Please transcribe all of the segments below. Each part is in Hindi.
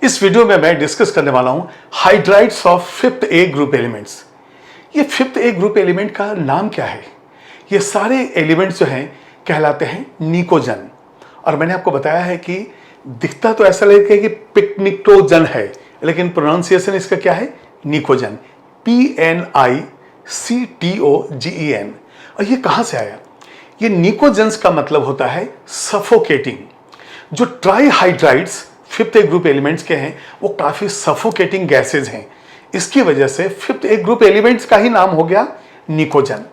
इस वीडियो में मैं डिस्कस करने वाला हूं hydrides of fifth A group elements. ये फिफ्थ ए ग्रुप एलिमेंट का नाम क्या है? ये सारे एलिमेंट्स जो हैं कहलाते हैं निकोजन। और मैंने आपको बताया है कि दिखता तो ऐसा लगता है कि पिकनिक्टोजन है, लेकिन प्रोनाउंसिएशन इसका क्या है? निकोजन, PNICTOGEN। और ये कहां से आया? ये निकोजन्स का मतलब होता है सफोकेटिंग। जो ट्राईहाइड्राइड्स फिफ्थ ए ग्रुप एलिमेंट्स के हैं वो काफी सफोकेटिंग गैसेज हैं। इसकी वजह से फिफ्थ ए ग्रुप एलिमेंट्स का ही नाम हो गया निकोजन।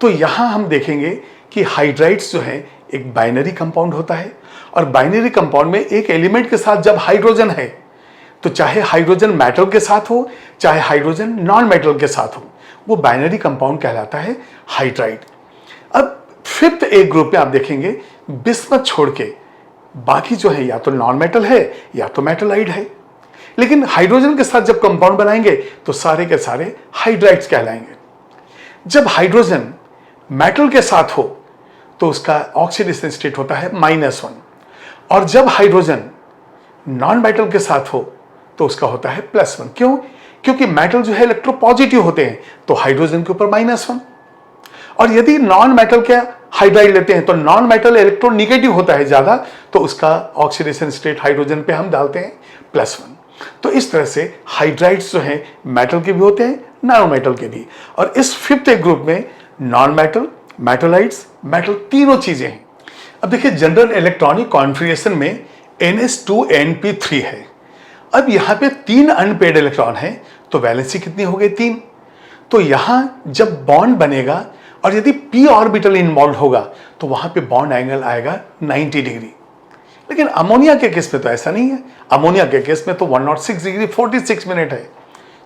तो यहां हम देखेंगे कि हाइड्राइड्स जो है एक बाइनरी कंपाउंड होता है, और बाइनरी कंपाउंड में एक एलिमेंट के साथ जब हाइड्रोजन है तो चाहे हाइड्रोजन मेटल के साथ हो चाहे हाइड्रोजन नॉन मेटल के साथ हो, वो बाइनरी कंपाउंड कहलाता है हाइड्राइड। अब फिफ्थ ए ग्रुप में आप देखेंगे बिस्मथ छोड़ के बाकी जो है या तो नॉन मेटल है या तो मेटलाइड है, लेकिन हाइड्रोजन के साथ जब कंपाउंड बनाएंगे तो सारे के सारे हाइड्राइड्स कहलाएंगे। जब हाइड्रोजन मेटल के साथ हो तो उसका ऑक्सीडेशन स्टेट होता है -1, और जब हाइड्रोजन नॉन मेटल के साथ हो तो उसका होता है +1। क्यों? क्योंकि मेटल जो है इलेक्ट्रोपॉजिटिव होते हैं तो हाइड्रोजन के ऊपर -1, और यदि नॉन मेटल के हाइड्राइड लेते हैं तो नॉन मेटल इलेक्ट्रोनेगेटिव होता है ज्यादा, तो उसका ऑक्सीडेशन स्टेट हाइड्रोजन पे हम डालते हैं +1। तो इस तरह से हाइड्राइड्स जो हैं मेटल के भी होते हैं नॉन मेटल के भी, और इस फिफ्थ ए ग्रुप में नॉन मेटल, मेटलाइड्स, मेटल तीनों चीजें हैं। अब देखिए जनरल इलेक्ट्रॉनिक कॉन्फ़िगरेशन में NH2NP3 है। अब यहां पे 3 अनपेयर्ड इलेक्ट्रॉन है तो वैलेंसी कितनी हो गई? 3। तो यहां जब बॉन्ड बनेगा और यदि p ऑर्बिटल इन्वॉल्व होगा तो वहां पे बॉन्ड एंगल आएगा 90 डिग्री। लेकिन अमोनिया के केस में तो ऐसा नहीं है। अमोनिया के केस में तो 106 डिग्री 46 मिनट है।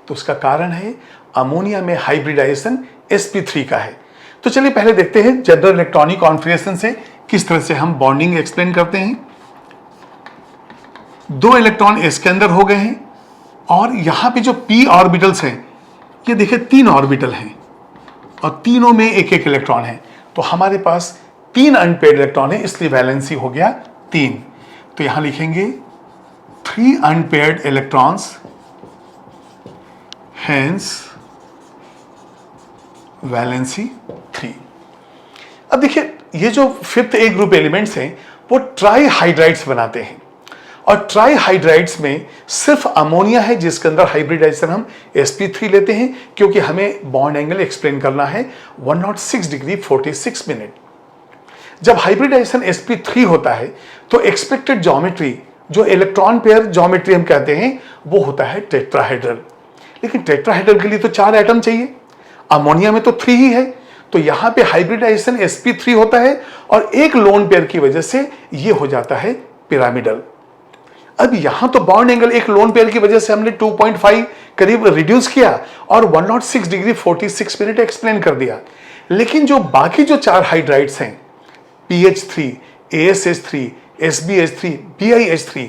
तो उसका कारण है अमोनिया में हाइब्रिडाइजेशन sp3 का है। तो चलिए पहले देखते हैं जनरल इलेक्ट्रॉनिक कॉन्फ़िगरेशन से किस तरह से हम बॉन्डिंग एक्सप्लेन करते हैं। 2 इलेक्ट्रॉन इसके अंदर हो गए हैं, और यहां पे जो p ऑर्बिटल्स हैं ये देखिए 3 ऑर्बिटल हैं और तीनों में एक एक इलेक्ट्रॉन है। तो हमारे पास 3 अनपेयर्ड इलेक्ट्रॉन है, इसलिए वैलेंसी हो गया 3। तो यहां लिखेंगे 3 अनपेयर्ड इलेक्ट्रॉन्स, हेंस वैलेंसी 3। अब देखिए ये जो फिफ्थ ए ग्रुप एलिमेंट्स हैं वो ट्राईहाइड्राइड्स बनाते हैं, और ट्राईहाइड्राइड्स में सिर्फ अमोनिया है जिसके अंदर हाइब्रिडाइजेशन हम sp3 लेते हैं, क्योंकि हमें बॉन्ड एंगल एक्सप्लेन करना है 106 डिग्री 46 मिनट। जब हाइब्रिडाइजेशन sp3 होता है तो एक्सपेक्टेड ज्योमेट्री, जो इलेक्ट्रॉन पेयर ज्योमेट्री हम कहते हैं, वो होता है टेट्राहेड्रल। लेकिन टेट्राहेड्रल के लिए तो 4 एटम चाहिए, अमोनिया में तो 3 ही है। तो यहां पे हाइब्रिडाइजेशन sp3 होता है और एक लोन पेयर की वजह से ये हो जाता है पिरामिडल। अब यहां तो बॉन्ड एंगल एक लोन पेयर की वजह से हमने 2.5 करीब रिड्यूस किया और 106 डिग्री 46 मिनट एक्सप्लेन कर दिया। लेकिन जो बाकी जो 4 हाइड्राइड्स हैं, PH3, ASH3, SBH3, BiH3,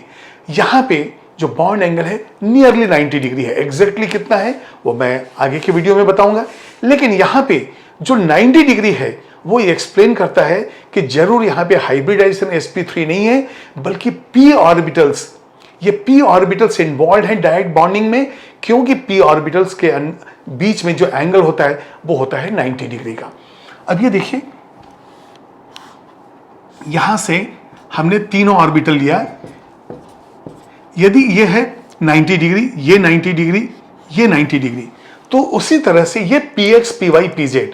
यहां पे जो बॉन्ड एंगल है नियरली 90 डिग्री है। एग्जैक्टली कितना है वो मैं आगे की वीडियो में बताऊंगा, लेकिन यहां पे जो 90 डिग्री है वो एक्सप्लेन करता है कि जरूर यहां पे हाइब्रिडाइजेशन sp3 नहीं है, बल्कि p ऑर्बिटल्स, ये p ऑर्बिटल्स इन्वॉल्व हैं डायरेक्ट बॉन्डिंग में, क्योंकि p ऑर्बिटल्स के बीच में जो एंगल होता है वो होता है 90 डिग्री का। अब ये देखिए यहां से हमने तीनों ऑर्बिटल लिया, यदि ये है 90 डिग्री, ये 90 डिग्री, ये 90 डिग्री, तो उसी तरह से ये px py pz,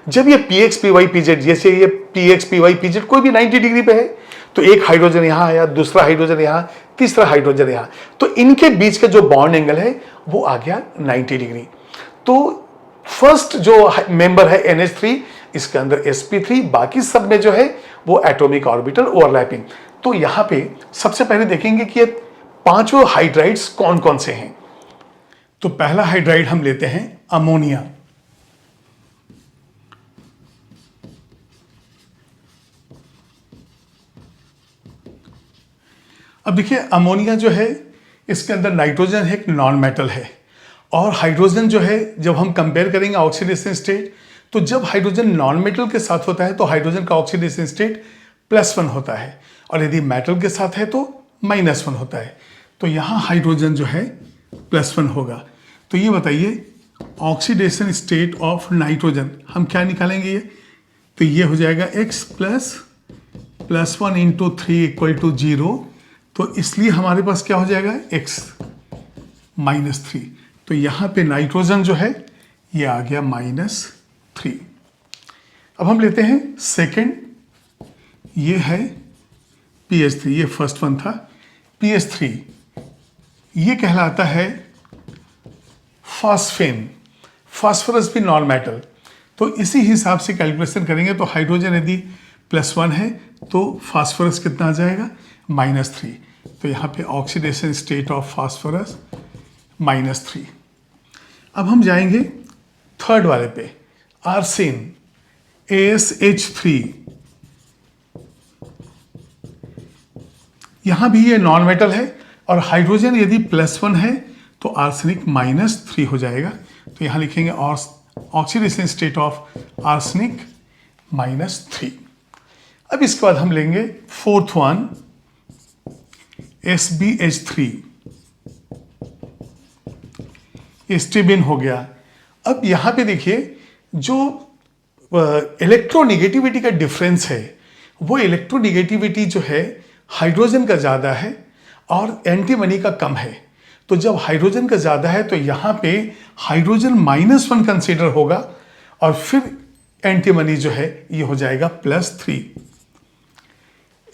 जब ये px py pz, जैसे ये px py pz कोई भी 90 डिग्री पे है तो एक हाइड्रोजन यहां आया, दूसरा हाइड्रोजन यहां, तीसरा हाइड्रोजन यहां, तो इनके बीच का जो बॉन्ड एंगल है वो आ गया 90 डिग्री। तो फर्स्ट जो मेंबर है NH3, इसके अंदर sp3, बाकी सब में जो है वो एटॉमिक ऑर्बिटल ओवरलैपिंग। तो यहां पे सबसे पहले देखेंगे कि ये 5 हाइड्राइड्स कौन कौन से हैं। तो पहला हाइड्राइड हम लेते हैं अमोनिया। अब देखिए अमोनिया जो है इसके अंदर नाइट्रोजन है, एक नॉन मेटल है, और हाइड्रोजन जो है जब हम कंपेयर करेंगे ऑक्सीडेशन स्टेट, तो जब हाइड्रोजन नॉन मेटल के साथ होता है तो हाइड्रोजन का ऑक्सीडेशन स्टेट +1 होता है, और यदि मेटल के साथ है तो -1 होता है। तो यहाँ हाइड्रोजन जो है +1 होगा। तो ये बताइए ऑक्सीडेशन स्टेट ऑफ नाइट्रोजन हम क्या निकालेंगे ये? तो ये हो जाएगा x plus 1 into 3 equal to 0। तो इसलिए हमारे पास क्या हो जाएगा x -3। तो यहाँ पे नाइट्रोजन जो है ये आ गया -3। अब हम लेते हैं सेकेंड, ये है PH3, ये फर्स्ट वन था। PH3 ये कहलाता है फॉस्फेन, फास्फोरस भी नॉन मेटल। तो इसी हिसाब से कैलकुलेशन करेंगे तो हाइड्रोजन यदि +1 है तो फास्फोरस कितना आ जाएगा -3। तो यहाँ पे ऑक्सीडेशन स्टेट ऑफ फास्फोरस -3। अब हम जाएंगे थर्ड वाले पे, आर्सेन AsH3। यहां भी ये नॉन मेटल है और हाइड्रोजन यदि +1 है तो आर्सेनिक -3 हो जाएगा। तो यहां लिखेंगे ऑक्सीडेशन स्टेट ऑफ आर्सेनिक -3। अब इसके बाद हम लेंगे फोर्थ वन SbH3, एस्टेबिन हो गया। अब यहां पे देखिए जो इलेक्ट्रोनिगेटिविटी का डिफरेंस है वो इलेक्ट्रोनिगेटिविटी जो है हाइड्रोजन का ज़्यादा है और एंटीमनी का कम है। तो जब हाइड्रोजन का ज़्यादा है तो यहाँ पे हाइड्रोजन -1 कंसीडर होगा और फिर एंटीमनी जो है ये हो जाएगा +3।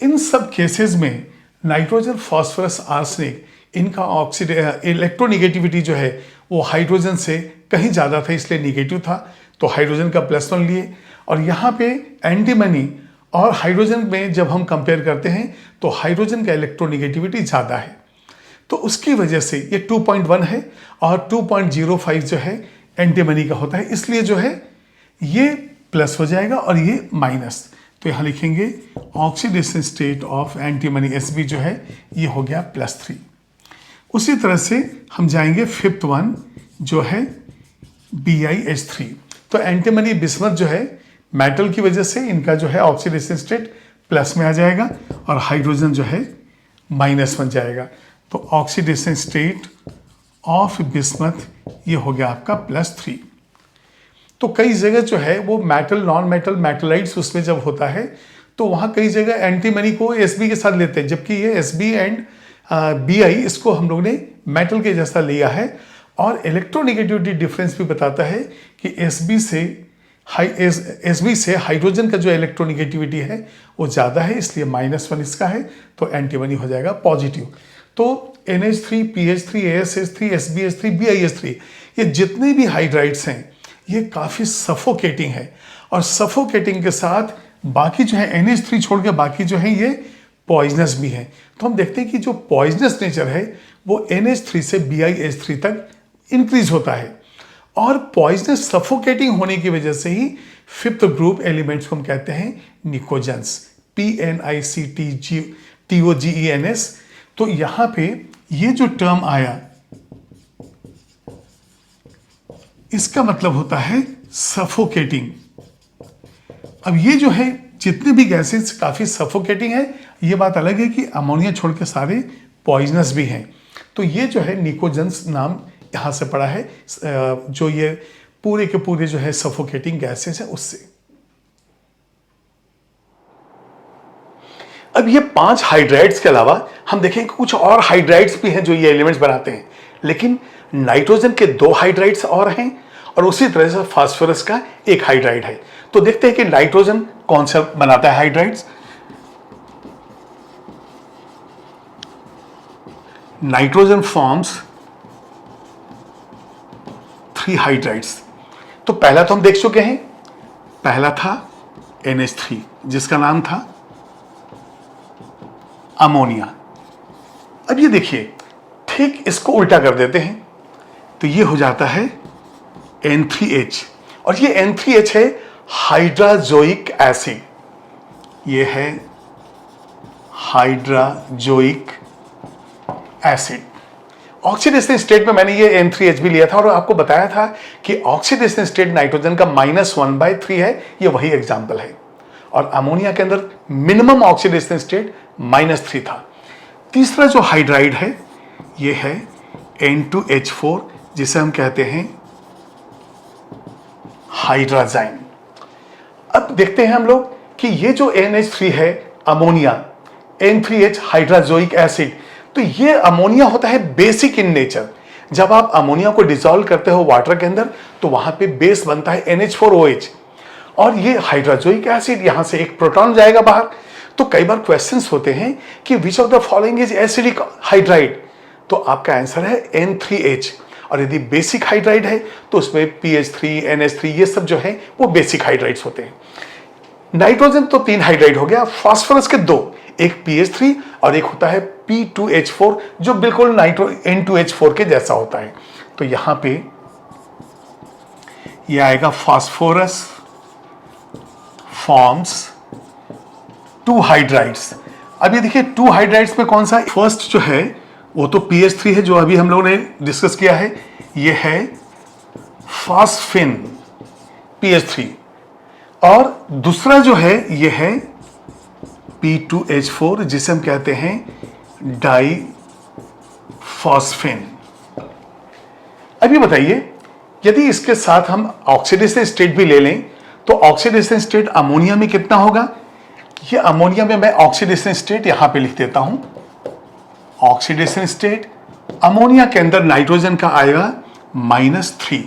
इन सब केसेस में नाइट्रोजन, फॉस्फोरस, आर्सेनिक इनका इलेक्ट्रोनिगेटिविटी जो है वो हाइड्रोजन से कहीं ज़्यादा था, इसलिए निगेटिव था। तो हाइड्रोजन का +1 लिए और यहाँ पे एंटीमनी और हाइड्रोजन में जब हम कंपेयर करते हैं तो हाइड्रोजन का इलेक्ट्रोनिगेटिविटी ज़्यादा है। तो उसकी वजह से ये 2.1 है और 2.05 जो है एंटीमनी का होता है, इसलिए जो है ये प्लस हो जाएगा और ये माइनस। तो यहाँ लिखेंगे oxidation state of antimony Sb जो है ये हो गया +3। उसी तरह से हम जाएंगे फिफ्थ वन जो है BiH3। तो एंटीमनी बिस्मथ जो है मेटल की वजह से इनका जो है ऑक्सीडेशन स्टेट प्लस में आ जाएगा और हाइड्रोजन जो है -1 जाएगा। तो ऑक्सीडेशन स्टेट ऑफ बिस्मथ ये हो गया आपका +3। तो कई जगह जो है वो मेटल, नॉन मेटल, मेटलाइट्स उसमें जब होता है तो वहाँ कई जगह एंटीमनी को Sb के साथ लेते हैं, जबकि ये Sb एंड Bi इसको हम लोग ने मेटल के जैसा लिया है। और इलेक्ट्रोनिगेटिविटी डिफरेंस भी बताता है कि Sb से हाइड्रोजन का जो इलेक्ट्रोनिगेटिविटी है वो ज़्यादा है, इसलिए -1 इसका है। तो एंटीमनी हो जाएगा पॉजिटिव। तो NH3, PH3, AsH3, SbH3, BiH3 ये जितने भी हाइड्राइड्स हैं ये काफ़ी सफोकेटिंग है और सफोकेटिंग के साथ बाकी जो है NH3 छोड़ के बाकी जो है ये पॉइजनस भी हैं। तो हम देखते हैं कि जो पॉइजनस नेचर है वो NH3 से BiH3 तक इंक्रीज होता है और पॉइजनस सफोकेटिंग होने की वजह से ही फिफ्थ ग्रुप एलिमेंट्स को हम कहते हैं निकोजेंस, PNICTOGENS। तो यहाँ पे ये जो टर्म आया इसका मतलब होता है सफोकेटिंग। अब ये जो है जितने भी गैसेस काफ़ी सफोकेटिंग है, ये बात अलग है कि अमोनिया छोड़ के सारे पॉइजनस भी हैं। तो ये जो है निकोजेंस नाम यहाँ से पड़ा है, जो ये पूरे के पूरे जो है सफोकेटिंग गैसेस है उससे। अब ये 5 हाइड्राइड्स के अलावा हम देखेंगे कुछ और हाइड्राइड्स भी हैं जो ये एलिमेंट्स बनाते हैं, लेकिन नाइट्रोजन के 2 हाइड्राइड्स और हैं और उसी तरह से फास्फोरस का 1 हाइड्राइड है। तो देखते हैं कि नाइट्रोजन कौन सा बनाता है हाइड्राइड्स। Nitrogen forms 3 hydrides. तो पहला तो हम देख चुके हैं, पहला था NH3 जिसका नाम था अमोनिया। अब ये देखिए ठीक इसको उल्टा कर देते हैं तो ये हो जाता है N3H और ये N3H है हाइड्राजोइक एसिड। ये है हाइड्राजोइक एसिड। ऑक्सीडेशन स्टेट में मैंने ये N3H भी लिया था और आपको बताया था कि ऑक्सीडेशन स्टेट नाइट्रोजन का -1/3 है, ये वही एग्जाम्पल है। और अमोनिया के अंदर मिनिमम ऑक्सीडेशन स्टेट -3 था। तीसरा जो हाइड्राइड है ये है N2H4 जिसे हम कहते हैं हाइड्राजाइन। अब देखते हैं हम लोग कि ये जो NH3 है अमोनिया, N3H हाइड्राजोइक एसिड, तो ये अमोनिया होता है बेसिक इन नेचर। जब आप अमोनिया को डिसॉल्व करते हो वाटर के अंदर तो वहां पे बेस बनता है NH4OH, और ये हाइड्राजोइक एसिड यहां से एक प्रोटॉन जाएगा बाहर। तो कई बार क्वेश्चंस होते हैं कि which of the following is acidic hydride, तो आपका आंसर है N3H। और यदि बेसिक हाइड्राइड है तो उसमें PH3 NH3 ये सब जो है वो बेसिक हाइड्राइड्स होते हैं। नाइट्रोजन तो 3 हाइड्राइड हो गया, फास्फोरस के 2, एक PH3 और एक होता है P2H4 जो बिल्कुल N2H4 के जैसा होता है। तो यहां पे ये आएगा फास्फोरस फॉर्म्स 2 हाइड्राइड्स। अब ये देखिए 2 हाइड्राइड्स में कौन सा, फर्स्ट जो है वो तो PH3 है जो अभी हम लोगों ने डिस्कस किया है, ये है फास्फिन PH3, और दूसरा जो है ये है P2H4 जिसे हम कहते हैं डाइफॉस्फेन। अभी बताइए यदि इसके साथ हम ऑक्सीडेशन स्टेट भी ले लें तो ऑक्सीडेशन स्टेट अमोनिया में कितना होगा, ये अमोनिया में मैं ऑक्सीडेशन स्टेट यहां पे लिख देता हूं। ऑक्सीडेशन स्टेट अमोनिया के अंदर नाइट्रोजन का आएगा -3।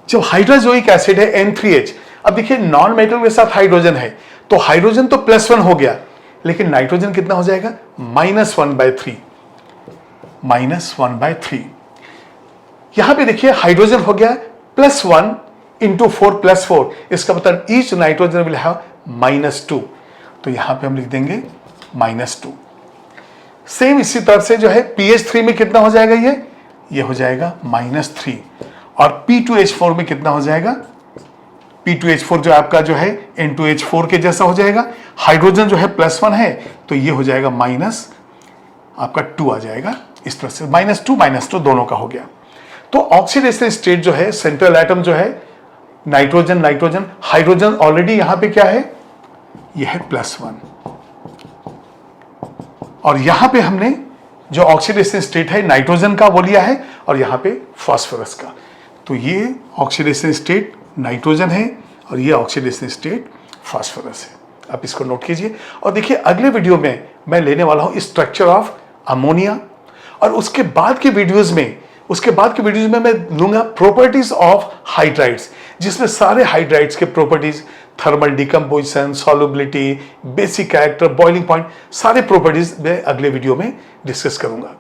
जब हाइड्राजोइक एसिड है N3H, अब देखिए नॉन मेटल के साथ हाइड्रोजन है तो हाइड्रोजन तो +1 हो गया, लेकिन नाइट्रोजन कितना हो जाएगा -1/3। -1/3 यहां पे देखिए हाइड्रोजन हो गया +1 × 4 + 4, इसका मतलब ईच नाइट्रोजन विल हैव -2, तो यहां पे हम लिख देंगे -2। सेम इसी तरह से जो है PH3 में कितना हो जाएगा, ये हो जाएगा -3, और P2H4 में कितना हो जाएगा, P2H4 जो आपका जो है N2H4 के जैसा हो जाएगा। हाइड्रोजन जो है +1 है तो ये हो जाएगा आपका 2 आ जाएगा, इस तरह से -2 -2 दोनों का हो गया। तो ऑक्सीडेशन स्टेट जो है सेंट्रल एटम जो है नाइट्रोजन, हाइड्रोजन ऑलरेडी यहां पे क्या है, ये है +1, और यहां पे हमने जो ऑक्सीडेशन स्टेट है नाइट्रोजन का वो लिया है और यहां पे फास्फोरस का। तो ये ऑक्सीडेशन स्टेट नाइट्रोजन है और ये ऑक्सीडेशन स्टेट फास्फोरस है। आप इसको नोट कीजिए और देखिए अगले वीडियो में मैं लेने वाला हूं स्ट्रक्चर ऑफ अमोनिया, और उसके बाद के वीडियोस में मैं लूंगा प्रॉपर्टीज ऑफ हाइड्राइड्स, जिसमें सारे हाइड्राइड्स के properties, thermal decomposition, solubility, basic character, boiling point, सारे प्रॉपर्टीज मैं अगले वीडियो में डिस्कस करूंगा।